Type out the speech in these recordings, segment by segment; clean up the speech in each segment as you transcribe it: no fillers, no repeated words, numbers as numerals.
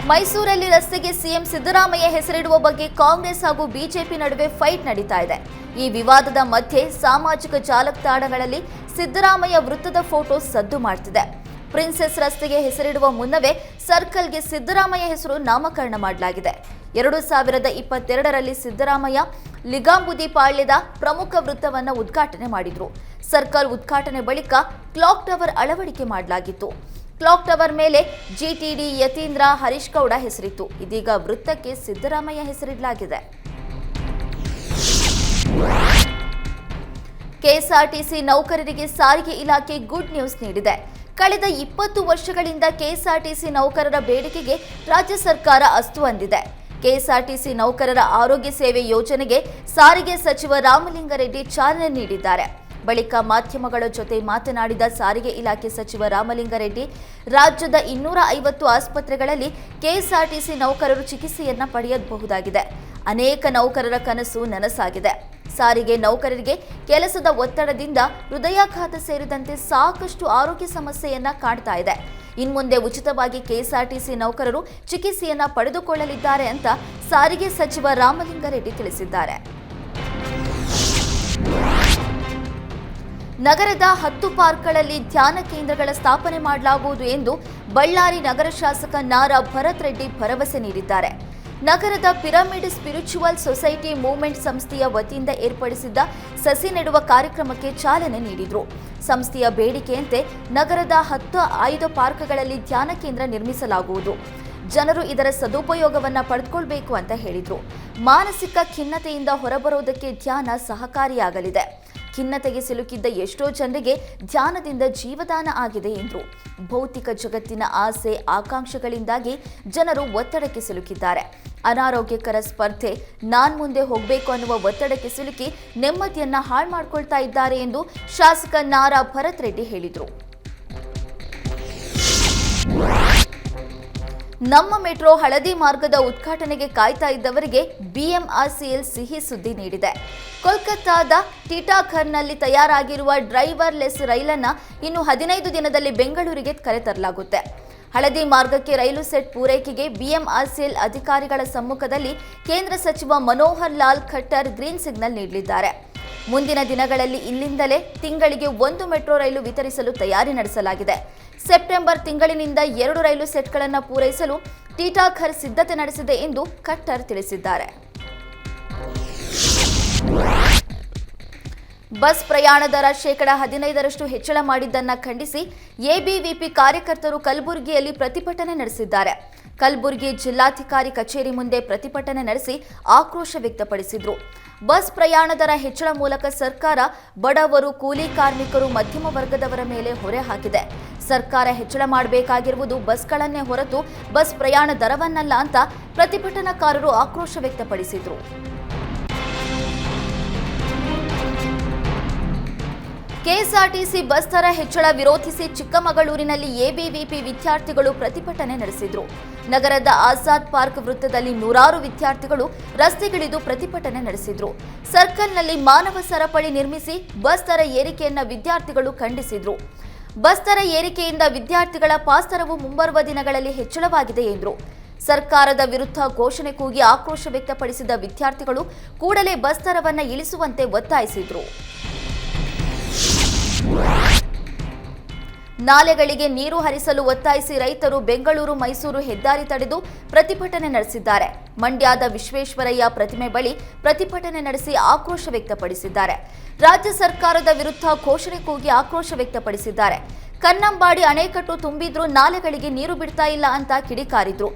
ಮೈಸೂರಲ್ಲಿ ರಸ್ತೆಗೆ ಸಿಎಂ ಸಿದ್ದರಾಮಯ್ಯ ಹೆಸರಿಡುವ ಬಗ್ಗೆ ಕಾಂಗ್ರೆಸ್ ಹಾಗೂ ಬಿಜೆಪಿ ನಡುವೆ ಫೈಟ್ ನಡೀತಾ ಇದೆ. ಈ ವಿವಾದದ ಮಧ್ಯೆ ಸಾಮಾಜಿಕ ಜಾಲತಾಣಗಳಲ್ಲಿ ಸಿದ್ದರಾಮಯ್ಯ ವೃತ್ತದ ಫೋಟೋ ಸದ್ದು ಮಾಡ್ತಿದೆ. ಪ್ರಿನ್ಸೆಸ್ ರಸ್ತೆಗೆ ಹೆಸರಿಡುವ ಮುನ್ನವೇ ಸರ್ಕಲ್ಗೆ ಸಿದ್ದರಾಮಯ್ಯ ಹೆಸರು ನಾಮಕರಣ ಮಾಡಲಾಗಿದೆ. 2022ರಲ್ಲಿ ಸಿದ್ದರಾಮಯ್ಯ ಲಿಗಾಂಬುದಿ ಪಾಳ್ಯದ ಪ್ರಮುಖ ವೃತ್ತವನ್ನು ಉದ್ಘಾಟನೆ ಮಾಡಿದ್ರು. ಸರ್ಕಲ್ ಉದ್ಘಾಟನೆ ಬಳಿಕ ಕ್ಲಾಕ್ ಟವರ್ ಅಳವಡಿಕೆ ಮಾಡಲಾಗಿತ್ತು. ಕ್ಲಾಕ್ ಟವರ್ ಮೇಲೆ ಜಿಟಿಡಿ ಯತೀಂದ್ರ ಹರೀಶ್ ಗೌಡ ಹೆಸರಿತ್ತು. ಇದೀಗ ವೃತ್ತಕ್ಕೆ ಸಿದ್ದರಾಮಯ್ಯ ಹೆಸರಿಡಲಾಗಿದೆ. ಕೆಎಸ್ಆರ್ಟಿಸಿ ನೌಕರರಿಗೆ ಸಾರಿಗೆ ಇಲಾಖೆ ಗುಡ್ ನ್ಯೂಸ್ ನೀಡಿದೆ. ಕಳೆದ 20 ವರ್ಷಗಳಿಂದ ಕೆಎಸ್ಆರ್ಟಿಸಿ ನೌಕರರ ಬೇಡಿಕೆಗೆ ರಾಜ್ಯ ಸರ್ಕಾರ ಅಸ್ತು ಅಂದಿದೆ. ಕೆಎಸ್ಆರ್ಟಿಸಿ ನೌಕರರ ಆರೋಗ್ಯ ಸೇವೆ ಯೋಜನೆಗೆ ಸಾರಿಗೆ ಸಚಿವ ರಾಮಲಿಂಗಾರೆಡ್ಡಿ ಚಾಲನೆ ನೀಡಿದ್ದಾರೆ. ಬಳಿಕ ಮಾಧ್ಯಮಗಳ ಜೊತೆ ಮಾತನಾಡಿದ ಸಾರಿಗೆ ಇಲಾಖೆ ಸಚಿವ ರಾಮಲಿಂಗಾರೆಡ್ಡಿ, ರಾಜ್ಯದ 250 ಆಸ್ಪತ್ರೆಗಳಲ್ಲಿ ಕೆಎಸ್ಆರ್ಟಿಸಿ ನೌಕರರು ಚಿಕಿತ್ಸೆಯನ್ನ ಪಡೆಯಬಹುದಾಗಿದೆ. ಅನೇಕ ನೌಕರರ ಕನಸು ನನಸಾಗಿದೆ. ಸಾರಿಗೆ ನೌಕರರಿಗೆ ಕೆಲಸದ ಒತ್ತಡದಿಂದ ಹೃದಯಾಘಾತ ಸೇರಿದಂತೆ ಸಾಕಷ್ಟು ಆರೋಗ್ಯ ಸಮಸ್ಯೆಯನ್ನ ಕಾಡ್ತಾ ಇದೆ. ಇನ್ಮುಂದೆ ಉಚಿತವಾಗಿ ಕೆಎಸ್ಆರ್ಟಿಸಿ ನೌಕರರು ಚಿಕಿತ್ಸೆಯನ್ನ ಪಡೆದುಕೊಳ್ಳಲಿದ್ದಾರೆ ಅಂತ ಸಾರಿಗೆ ಸಚಿವ ರಾಮಲಿಂಗಾರೆಡ್ಡಿ ತಿಳಿಸಿದ್ದಾರೆ. ನಗರದ 10 ಪಾರ್ಕ್ಗಳಲ್ಲಿ ಧ್ಯಾನ ಕೇಂದ್ರಗಳ ಸ್ಥಾಪನೆ ಮಾಡಲಾಗುವುದು ಎಂದು ಬಳ್ಳಾರಿ ನಗರ ಶಾಸಕ ನಾರಾ ಭರತ್ ರೆಡ್ಡಿ ಭರವಸೆ ನೀಡಿದ್ದಾರೆ. ನಗರದ ಪಿರಮಿಡ್ ಸ್ಪಿರಿಚುವಲ್ ಸೊಸೈಟಿ ಮೂವ್ಮೆಂಟ್ ಸಂಸ್ಥೆಯ ವತಿಯಿಂದ ಏರ್ಪಡಿಸಿದ್ದ ಸಸಿ ನೆಡುವ ಕಾರ್ಯಕ್ರಮಕ್ಕೆ ಚಾಲನೆ ನೀಡಿದರು. ಸಂಸ್ಥೆಯ ಬೇಡಿಕೆಯಂತೆ ನಗರದ 5 ಪಾರ್ಕ್ಗಳಲ್ಲಿ ಧ್ಯಾನ ಕೇಂದ್ರ ನಿರ್ಮಿಸಲಾಗುವುದು. ಜನರು ಇದರ ಸದುಪಯೋಗವನ್ನು ಪಡೆದುಕೊಳ್ಳಬೇಕು ಅಂತ ಹೇಳಿದರು. ಮಾನಸಿಕ ಖಿನ್ನತೆಯಿಂದ ಹೊರಬರೋದಕ್ಕೆ ಧ್ಯಾನ ಸಹಕಾರಿಯಾಗಲಿದೆ. ಖಿನ್ನತೆಗೆ ಸಿಲುಕಿದ್ದ ಎಷ್ಟೋ ಜನರಿಗೆ ಧ್ಯಾನದಿಂದ ಜೀವದಾನ ಆಗಿದೆ ಎಂದರು. ಭೌತಿಕ ಜಗತ್ತಿನ ಆಸೆ ಆಕಾಂಕ್ಷೆಗಳಿಂದಾಗಿ ಜನರು ಒತ್ತಡಕ್ಕೆ ಸಿಲುಕಿದ್ದಾರೆ. ಅನಾರೋಗ್ಯಕರ ಸ್ಪರ್ಧೆ, ನಾನ್ ಮುಂದೆ ಹೋಗಬೇಕು ಅನ್ನುವ ಒತ್ತಡಕ್ಕೆ ಸಿಲುಕಿ ನೆಮ್ಮದಿಯನ್ನ ಹಾಳು ಮಾಡಿಕೊಳ್ತಾ ಇದ್ದಾರೆ ಎಂದು ಶಾಸಕ ನಾರಾ ಭರತ್ ರೆಡ್ಡಿ ಹೇಳಿದರು. ನಮ್ಮ ಮೆಟ್ರೋ ಹಳದಿ ಮಾರ್ಗದ ಉದ್ಘಾಟನೆಗೆ ಕಾಯ್ತಾ ಇದ್ದವರಿಗೆ ಬಿಎಂಆರ್ಸಿಎಲ್ ಸಿಹಿ ಸುದ್ದಿ ನೀಡಿದೆ. ಕೋಲ್ಕತ್ತಾದ ಟಿಟಾಘರ್ನಲ್ಲಿ ತಯಾರಾಗಿರುವ ಡ್ರೈವರ್ ಲೆಸ್ ರೈಲನ್ನು ಇನ್ನು 15 ದಿನದಲ್ಲಿ ಬೆಂಗಳೂರಿಗೆ ಕರೆತರಲಾಗುತ್ತೆ. ಹಳದಿ ಮಾರ್ಗಕ್ಕೆ ರೈಲು ಸೆಟ್ ಪೂರೈಕೆಗೆ ಬಿಎಂಆರ್ಸಿಎಲ್ ಅಧಿಕಾರಿಗಳ ಸಮ್ಮುಖದಲ್ಲಿ ಕೇಂದ್ರ ಸಚಿವ ಮನೋಹರ್ ಲಾಲ್ ಖಟ್ಟರ್ ಗ್ರೀನ್ ಸಿಗ್ನಲ್ ನೀಡಲಿದ್ದಾರೆ. ಮುಂದಿನ ದಿನಗಳಲ್ಲಿ ಇಲ್ಲಿಂದಲೇ ತಿಂಗಳಿಗೆ 1 ಮೆಟ್ರೋ ರೈಲು ವಿತರಿಸಲು ತಯಾರಿ ನಡೆಸಲಾಗಿದೆ. ಸೆಪ್ಟೆಂಬರ್ ತಿಂಗಳಿನಿಂದ 2 ರೈಲು ಸೆಟ್ಗಳನ್ನು ಪೂರೈಸಲು ಟಿಟಾಘರ್ ಸಿದ್ಧತೆ ನಡೆಸಿದೆ ಎಂದು ಖಟ್ಟರ್ ತಿಳಿಸಿದ್ದಾರೆ. ಬಸ್ ಪ್ರಯಾಣ ದರ 15% ಹೆಚ್ಚಳ ಮಾಡಿದ್ದನ್ನು ಖಂಡಿಸಿ ಎಬಿವಿಪಿ ಕಾರ್ಯಕರ್ತರು ಕಲಬುರಗಿಯಲ್ಲಿ ಪ್ರತಿಭಟನೆ ನಡೆಸಿದ್ದಾರೆ. ಕಲಬುರಗಿ ಜಿಲ್ಲಾಧಿಕಾರಿ ಕಚೇರಿ ಮುಂದೆ ಪ್ರತಿಭಟನೆ ನಡೆಸಿ ಆಕ್ರೋಶ ವ್ಯಕ್ತಪಡಿಸಿದರು. ಬಸ್ ಪ್ರಯಾಣ ದರ ಹೆಚ್ಚಳ ಮೂಲಕ ಸರ್ಕಾರ ಬಡವರು, ಕೂಲಿ ಕಾರ್ಮಿಕರು, ಮಧ್ಯಮ ವರ್ಗದವರ ಮೇಲೆ ಹೊರೆ ಹಾಕಿದೆ. ಸರ್ಕಾರ ಹೆಚ್ಚಳ ಮಾಡಬೇಕಾಗಿರುವುದು ಬಸ್ಗಳನ್ನೇ ಹೊರತು ಬಸ್ ಪ್ರಯಾಣ ದರವನ್ನಲ್ಲ ಅಂತ ಪ್ರತಿಭಟನಾಕಾರರು ಆಕ್ರೋಶ ವ್ಯಕ್ತಪಡಿಸಿದರು. ಕೆಎಸ್ಆರ್ಟಿಸಿ ಬಸ್ ದರ ಹೆಚ್ಚಳ ವಿರೋಧಿಸಿ ಚಿಕ್ಕಮಗಳೂರಿನಲ್ಲಿ ಎಬಿವಿಪಿ ವಿದ್ಯಾರ್ಥಿಗಳು ಪ್ರತಿಭಟನೆ ನಡೆಸಿದರು. ನಗರದ ಆಜಾದ್ ಪಾರ್ಕ್ ವೃತ್ತದಲ್ಲಿ ನೂರಾರು ವಿದ್ಯಾರ್ಥಿಗಳು ರಸ್ತೆಗಿಳಿದು ಪ್ರತಿಭಟನೆ ನಡೆಸಿದರು. ಸರ್ಕಲ್ನಲ್ಲಿ ಮಾನವ ಸರಪಳಿ ನಿರ್ಮಿಸಿ ಬಸ್ ದರ ಏರಿಕೆಯನ್ನ ವಿದ್ಯಾರ್ಥಿಗಳು ಖಂಡಿಸಿದರು. ಬಸ್ ದರ ಏರಿಕೆಯಿಂದ ವಿದ್ಯಾರ್ಥಿಗಳ ಪಾಸ್ ದರವು ಮುಂಬರುವ ದಿನಗಳಲ್ಲಿ ಹೆಚ್ಚಳವಾಗಿದೆ ಎಂದರು. ಸರ್ಕಾರದ ವಿರುದ್ಧ ಘೋಷಣೆ ಕೂಗಿ ಆಕ್ರೋಶ ವ್ಯಕ್ತಪಡಿಸಿದ ವಿದ್ಯಾರ್ಥಿಗಳು ಕೂಡಲೇ ಬಸ್ ದರವನ್ನು ಇಳಿಸುವಂತೆ ಒತ್ತಾಯಿಸಿದರು. ನಾಲೆಗಳಿಗೆ ನೀರು ಹರಿಸಲು ಒತ್ತಾಯಿಸಿ ರೈತರು ಬೆಂಗಳೂರು ಮೈಸೂರು ಹೆದ್ದಾರಿ ತಡೆದು ಪ್ರತಿಭಟನೆ ನಡೆಸಿದ್ದಾರೆ. ಮಂಡ್ಯದ ವಿಶ್ವೇಶ್ವರಯ್ಯ ಪ್ರತಿಮೆ ಬಳಿ ಪ್ರತಿಭಟನೆ ನಡೆಸಿ ಆಕ್ರೋಶ ವ್ಯಕ್ತಪಡಿಸಿದ್ದಾರೆ. ರಾಜ್ಯ ಸರ್ಕಾರದ ವಿರುದ್ಧ ಘೋಷಣೆ ಕೂಗಿ ಆಕ್ರೋಶ ವ್ಯಕ್ತಪಡಿಸಿದ್ದಾರೆ. ಕನ್ನಂಬಾಡಿ ಅಣೆಕಟ್ಟು ತುಂಬಿದ್ರೂ ನಾಲೆಗಳಿಗೆ ನೀರು ಬಿಡ್ತಾ ಇಲ್ಲ ಅಂತ ಕಿಡಿಕಾರಿದ್ರು.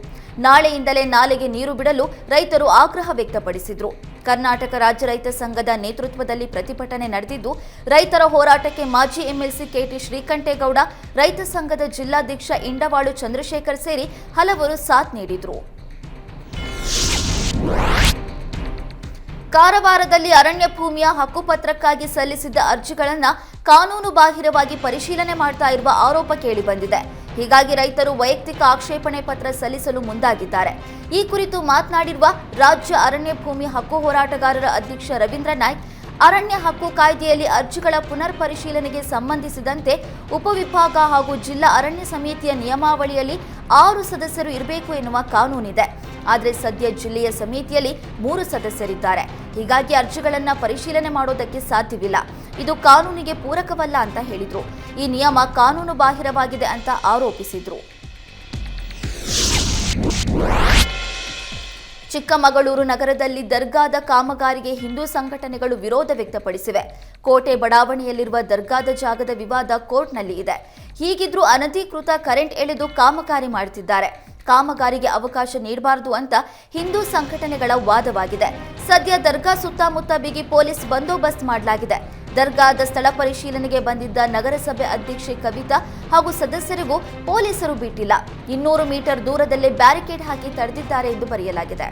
ನಾಳೆಯಿಂದಲೇ ನಾಲೆಗೆ ನೀರು ಬಿಡಲು ರೈತರು ಆಗ್ರಹ ವ್ಯಕ್ತಪಡಿಸಿದ್ರು. ಕರ್ನಾಟಕ ರಾಜ್ಯ ರೈತ ಸಂಘದ ನೇತೃತ್ವದಲ್ಲಿ ಪ್ರತಿಭಟನೆ ನಡೆದಿದ್ದು, ರೈತರ ಹೋರಾಟಕ್ಕೆ ಮಾಜಿ ಎಂಎಲ್ಸಿ ಕೆಟಿ ಶ್ರೀಕಂಠೇಗೌಡ, ರೈತ ಸಂಘದ ಜಿಲ್ಲಾಧ್ಯಕ್ಷ ಇಂಡವಾಳು ಚಂದ್ರಶೇಖರ್ ಸೇರಿ ಹಲವರು ಸಾಥ್ ನೀಡಿದರು. ಕಾರವಾರದಲ್ಲಿ ಅರಣ್ಯ ಭೂಮಿಯ ಹಕ್ಕುಪತ್ರಕ್ಕಾಗಿ ಸಲ್ಲಿಸಿದ್ದ ಅರ್ಜಿಗಳನ್ನು ಕಾನೂನು ಬಾಹಿರವಾಗಿ ಪರಿಶೀಲನೆ ಮಾಡ್ತಾ ಇರುವ ಆರೋಪ ಕೇಳಿಬಂದಿದೆ. ಹೀಗಾಗಿ ರೈತರು ವೈಯಕ್ತಿಕ ಆಕ್ಷೇಪಣೆ ಪತ್ರ ಸಲ್ಲಿಸಲು ಮುಂದಾಗಿದ್ದಾರೆ. ಈ ಕುರಿತು ಮಾತನಾಡಿರುವ ರಾಜ್ಯ ಅರಣ್ಯ ಭೂಮಿ ಹಕ್ಕು ಹೋರಾಟಗಾರರ ಅಧ್ಯಕ್ಷ ರವೀಂದ್ರ ನಾಯ್ಕ್, ಅರಣ್ಯ ಹಕ್ಕು ಕಾಯ್ದೆಯಲ್ಲಿ ಅರ್ಜಿಗಳ ಪುನರ್ ಪರಿಶೀಲನೆಗೆ ಸಂಬಂಧಿಸಿದಂತೆ ಉಪವಿಭಾಗ ಹಾಗೂ ಜಿಲ್ಲಾ ಅರಣ್ಯ ಸಮಿತಿಯ ನಿಯಮಾವಳಿಯಲ್ಲಿ 6 ಸದಸ್ಯರು ಇರಬೇಕು ಎನ್ನುವ ಕಾನೂನಿದೆ. ಆದರೆ ಸದ್ಯ ಜಿಲ್ಲೆಯ ಸಮಿತಿಯಲ್ಲಿ 3 ಸದಸ್ಯರಿದ್ದಾರೆ. ಹೀಗಾಗಿ ಅರ್ಜಿಗಳನ್ನು ಪರಿಶೀಲನೆ ಮಾಡೋದಕ್ಕೆ ಸಾಧ್ಯವಿಲ್ಲ. ಇದು ಕಾನೂನಿಗೆ ಪೂರಕವಲ್ಲ ಅಂತ ಹೇಳಿದ್ರು. ಈ ನಿಯಮ ಕಾನೂನು ಬಾಹಿರವಾಗಿದೆ ಅಂತ ಆರೋಪಿಸಿದ್ರು. ಚಿಕ್ಕಮಗಳೂರು ನಗರದಲ್ಲಿ ದರ್ಗಾದ ಕಾಮಗಾರಿಗೆ ಹಿಂದೂ ಸಂಘಟನೆಗಳು ವಿರೋಧ ವ್ಯಕ್ತಪಡಿಸಿವೆ. ಕೋಟೆ ಬಡಾವಣೆಯಲ್ಲಿರುವ ದರ್ಗಾದ ಜಾಗದ ವಿವಾದ ಕೋರ್ಟ್ನಲ್ಲಿ ಇದೆ. ಹೀಗಿದ್ರೂ ಅನಧಿಕೃತ ಕರೆಂಟ್ ಎಳೆದು ಕಾಮಗಾರಿ ಮಾಡುತ್ತಿದ್ದಾರೆ. ಕಾಮಗಾರಿಗೆ ಅವಕಾಶ ನೀಡಬಾರದು ಅಂತ ಹಿಂದೂ ಸಂಘಟನೆಗಳ ವಾದವಾಗಿದೆ. ಸದ್ಯ ದರ್ಗಾ ಸುತ್ತಮುತ್ತ ಬಿಗಿ ಪೊಲೀಸ್ ಬಂದೋಬಸ್ತ್ ಮಾಡಲಾಗಿದೆ. ದರ್ಗಾದ ಸ್ಥಳ ಪರಿಶೀಲನೆಗೆ ಬಂದಿದ್ದ ನಗರಸಭೆ ಅಧ್ಯಕ್ಷೆ ಕವಿತಾ ಹಾಗೂ ಸದಸ್ಯರಿಗೂ ಪೊಲೀಸರು ಬಿಟ್ಟಿಲ್ಲ. 200 ಮೀಟರ್ ದೂರದಲ್ಲೇ ಬ್ಯಾರಿಕೇಡ್ ಹಾಕಿ ತಡೆದಿದ್ದಾರೆ ಎಂದು ಬರೆಯಲಾಗಿದೆ.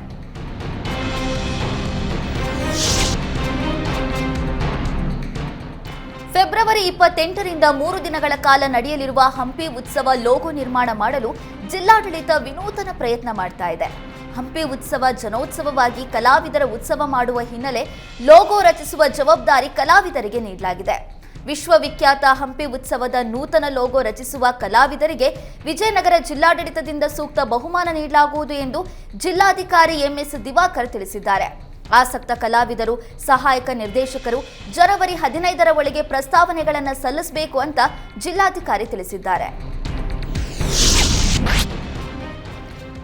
ಫೆಬ್ರವರಿ 28ರಿಂದ 3 ದಿನಗಳ ಕಾಲ ನಡೆಯಲಿರುವ ಹಂಪಿ ಉತ್ಸವ ಲೋಗೋ ನಿರ್ಮಾಣ ಮಾಡಲು ಜಿಲ್ಲಾಡಳಿತ ವಿನೂತನ ಪ್ರಯತ್ನ ಮಾಡ್ತಾ ಇದೆ. ಹಂಪಿ ಉತ್ಸವ ಜನೋತ್ಸವವಾಗಿ ಕಲಾವಿದರ ಉತ್ಸವ ಮಾಡುವ ಹಿನ್ನೆಲೆ ಲೋಗೋ ರಚಿಸುವ ಜವಾಬ್ದಾರಿ ಕಲಾವಿದರಿಗೆ ನೀಡಲಾಗಿದೆ. ವಿಶ್ವವಿಖ್ಯಾತ ಹಂಪಿ ಉತ್ಸವದ ನೂತನ ಲೋಗೋ ರಚಿಸುವ ಕಲಾವಿದರಿಗೆ ವಿಜಯನಗರ ಜಿಲ್ಲಾಡಳಿತದಿಂದ ಸೂಕ್ತ ಬಹುಮಾನ ನೀಡಲಾಗುವುದು ಎಂದು ಜಿಲ್ಲಾಧಿಕಾರಿ ಎಂಎಸ್ ದಿವಾಕರ್ ತಿಳಿಸಿದ್ದಾರೆ. ಆಸಕ್ತ ಕಲಾವಿದರು, ಸಹಾಯಕ ನಿರ್ದೇಶಕರು ಜನವರಿ 15ರ ಒಳಗೆ ಪ್ರಸ್ತಾವನೆಗಳನ್ನು ಸಲ್ಲಿಸಬೇಕು ಅಂತ ಜಿಲ್ಲಾಧಿಕಾರಿ ತಿಳಿಸಿದ್ದಾರೆ.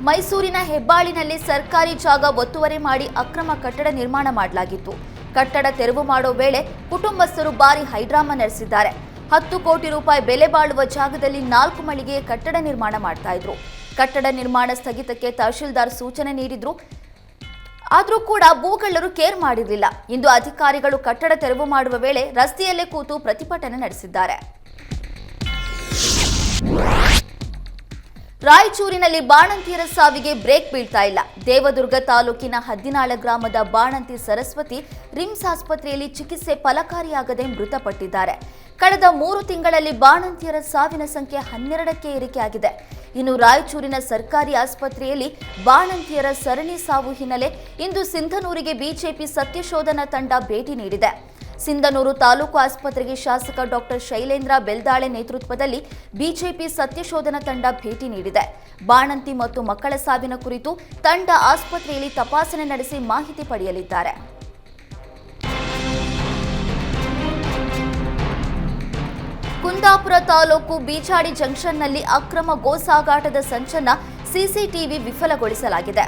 ಮೈಸೂರಿನ ಹೆಬ್ಬಾಳಿನಲ್ಲಿ ಸರ್ಕಾರಿ ಜಾಗ ಒತ್ತುವರಿ ಮಾಡಿ ಅಕ್ರಮ ಕಟ್ಟಡ ನಿರ್ಮಾಣ ಮಾಡಲಾಗಿತ್ತು. ಕಟ್ಟಡ ತೆರವು ಮಾಡೋ ವೇಳೆ ಕುಟುಂಬಸ್ಥರು ಭಾರಿ ಹೈಡ್ರಾಮಾ ನಡೆಸಿದ್ದಾರೆ. 10 ಕೋಟಿ ರೂಪಾಯಿ ಬೆಲೆ ಬಾಳುವ ಜಾಗದಲ್ಲಿ 4 ಮಳಿಗೆಯ ಕಟ್ಟಡ ನಿರ್ಮಾಣ ಮಾಡ್ತಾ ಇದ್ರು. ಕಟ್ಟಡ ನಿರ್ಮಾಣ ಸ್ಥಗಿತಕ್ಕೆ ತಹಶೀಲ್ದಾರ್ ಸೂಚನೆ ನೀಡಿದ್ರು. ಆದರೂ ಕೂಡ ಭೂಗಳ್ಳರು ಕೇರ್ ಮಾಡಿರಲಿಲ್ಲ. ಇಂದು ಅಧಿಕಾರಿಗಳು ಕಟ್ಟಡ ತೆರವು ಮಾಡುವ ವೇಳೆ ರಸ್ತೆಯಲ್ಲೇ ಕೂತು ಪ್ರತಿಭಟನೆ ನಡೆಸಿದ್ದಾರೆ. ರಾಯಚೂರಿನಲ್ಲಿ ಬಾಣಂತಿಯರ ಸಾವಿಗೆ ಬ್ರೇಕ್ ಬೀಳ್ತಾ ಇಲ್ಲ. ದೇವದುರ್ಗ ತಾಲೂಕಿನ ಹದ್ದಿನಾಳ ಗ್ರಾಮದ ಬಾಣಂತಿ ಸರಸ್ವತಿ ರಿಮ್ಸ್ ಆಸ್ಪತ್ರೆಯಲ್ಲಿ ಚಿಕಿತ್ಸೆ ಫಲಕಾರಿಯಾಗದೆ ಮೃತಪಟ್ಟಿದ್ದಾರೆ. ಕಳೆದ 3 ತಿಂಗಳಲ್ಲಿ ಬಾಣಂತಿಯರ ಸಾವಿನ ಸಂಖ್ಯೆ 12ಕ್ಕೆ ಏರಿಕೆಯಾಗಿದೆ. ಇನ್ನು ರಾಯಚೂರಿನ ಸರ್ಕಾರಿ ಆಸ್ಪತ್ರೆಯಲ್ಲಿ ಬಾಣಂತಿಯರ ಸರಣಿ ಸಾವು ಹಿನ್ನೆಲೆ ಇಂದು ಸಿಂಧನೂರಿಗೆ ಬಿಜೆಪಿ ಸತ್ಯಶೋಧನಾ ತಂಡ ಭೇಟಿ ನೀಡಿದೆ. ಸಿಂಧನೂರು ತಾಲೂಕು ಆಸ್ಪತ್ರೆಗೆ ಶಾಸಕ ಡಾಕ್ಟರ್ ಶೈಲೇಂದ್ರ ಬೆಲ್ದಾಳೆ ನೇತೃತ್ವದಲ್ಲಿ ಬಿಜೆಪಿ ಸತ್ಯಶೋಧನಾ ತಂಡ ಭೇಟಿ ನೀಡಿದೆ. ಬಾಣಂತಿ ಮತ್ತು ಮಕ್ಕಳ ಸಾವಿನ ಕುರಿತು ತಂಡ ಆಸ್ಪತ್ರೆಯಲ್ಲಿ ತಪಾಸಣೆ ನಡೆಸಿ ಮಾಹಿತಿ ಪಡೆಯಲಿದ್ದಾರೆ. ಕುಂದಾಪುರ ತಾಲೂಕು ಬೀಚಾಡಿ ಜಂಕ್ಷನ್ನಲ್ಲಿ ಅಕ್ರಮ ಗೋ ಸಾಗಾಟದ ಸಂಚನ್ನ ಸಿಸಿಟಿವಿ ವಿಫಲಗೊಳಿಸಲಾಗಿದೆ.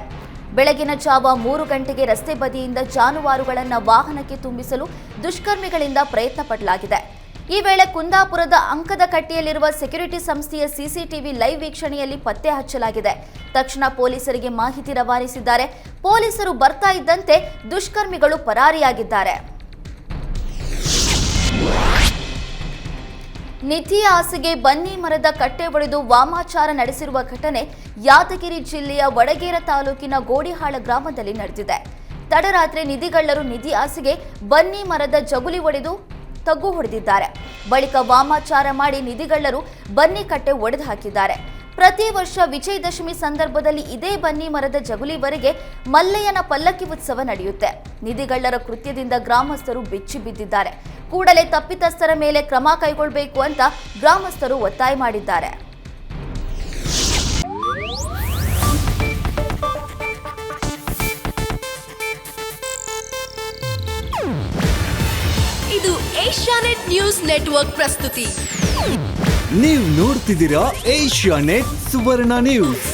ಬೆಳಗಿನ ಜಾವ 3 ಗಂಟೆಗೆ ರಸ್ತೆ ಬದಿಯಿಂದ ಜಾನುವಾರುಗಳನ್ನು ವಾಹನಕ್ಕೆ ತುಂಬಿಸಲು ದುಷ್ಕರ್ಮಿಗಳಿಂದ ಪ್ರಯತ್ನ ಪಡಲಾಗಿದೆ. ಈ ವೇಳೆ ಕುಂದಾಪುರದ ಅಂಕದಕಟ್ಟೆಯಲ್ಲಿರುವ ಸೆಕ್ಯೂರಿಟಿ ಸಂಸ್ಥೆಯ ಸಿಸಿಟಿವಿ ಲೈವ್ ವೀಕ್ಷಣೆಯಲ್ಲಿ ಪತ್ತೆ ಹಚ್ಚಲಾಗಿದೆ. ತಕ್ಷಣ ಪೊಲೀಸರಿಗೆ ಮಾಹಿತಿ ರವಾನಿಸಿದ್ದಾರೆ. ಪೊಲೀಸರು ಬರ್ತಾ ಇದ್ದಂತೆ ದುಷ್ಕರ್ಮಿಗಳು ಪರಾರಿಯಾಗಿದ್ದಾರೆ. ನಿಧಿಯ ಆಸೆಗೆ ಬನ್ನಿ ಮರದ ಕಟ್ಟೆ ಒಡೆದು ವಾಮಾಚಾರ ನಡೆಸಿರುವ ಘಟನೆ ಯಾದಗಿರಿ ಜಿಲ್ಲೆಯ ವಡಗೇರ ತಾಲೂಕಿನ ಗೋಡಿಹಾಳ ಗ್ರಾಮದಲ್ಲಿ ನಡೆದಿದೆ. ತಡರಾತ್ರಿ ನಿಧಿಗಳ್ಳರು ನಿಧಿ ಆಸೆಗೆ ಬನ್ನಿ ಮರದ ಜಗುಲಿ ಒಡೆದು ತಗ್ಗು ಹೊಡೆದಿದ್ದಾರೆ. ಬಳಿಕ ವಾಮಾಚಾರ ಮಾಡಿ ನಿಧಿಗಳ್ಳರು ಬನ್ನಿ ಕಟ್ಟೆ ಒಡೆದು ಹಾಕಿದ್ದಾರೆ. ಪ್ರತಿ ವರ್ಷ ವಿಜಯದಶಮಿ ಸಂದರ್ಭದಲ್ಲಿ ಇದೇ ಬನ್ನಿ ಮರದ ಜಗುಲಿವರೆಗೆ ಮಲ್ಲಯ್ಯನ ಪಲ್ಲಕ್ಕಿ ಉತ್ಸವ ನಡೆಯುತ್ತೆ. ನಿಧಿಗಳ್ಳರ ಕೃತ್ಯದಿಂದ ಗ್ರಾಮಸ್ಥರು ಬೆಚ್ಚಿ ಬಿದ್ದಿದ್ದಾರೆ. ಕೂಡಲೇ ತಪ್ಪಿತಸ್ಥರ ಮೇಲೆ ಕ್ರಮ ಕೈಗೊಳ್ಳಬೇಕು ಅಂತ ಗ್ರಾಮಸ್ಥರು ಒತ್ತಾಯ ಮಾಡಿದ್ದಾರೆ. ಇದು ಏಷ್ಯಾನೆಟ್ ನ್ಯೂಸ್ ನೆಟ್ವರ್ಕ್ ಪ್ರಸ್ತುತಿ. ನೀವು ನೋಡ್ತಿದ್ದೀರಾ ಏಷ್ಯಾನೆಟ್ ಸುವರ್ಣ ನ್ಯೂಸ್.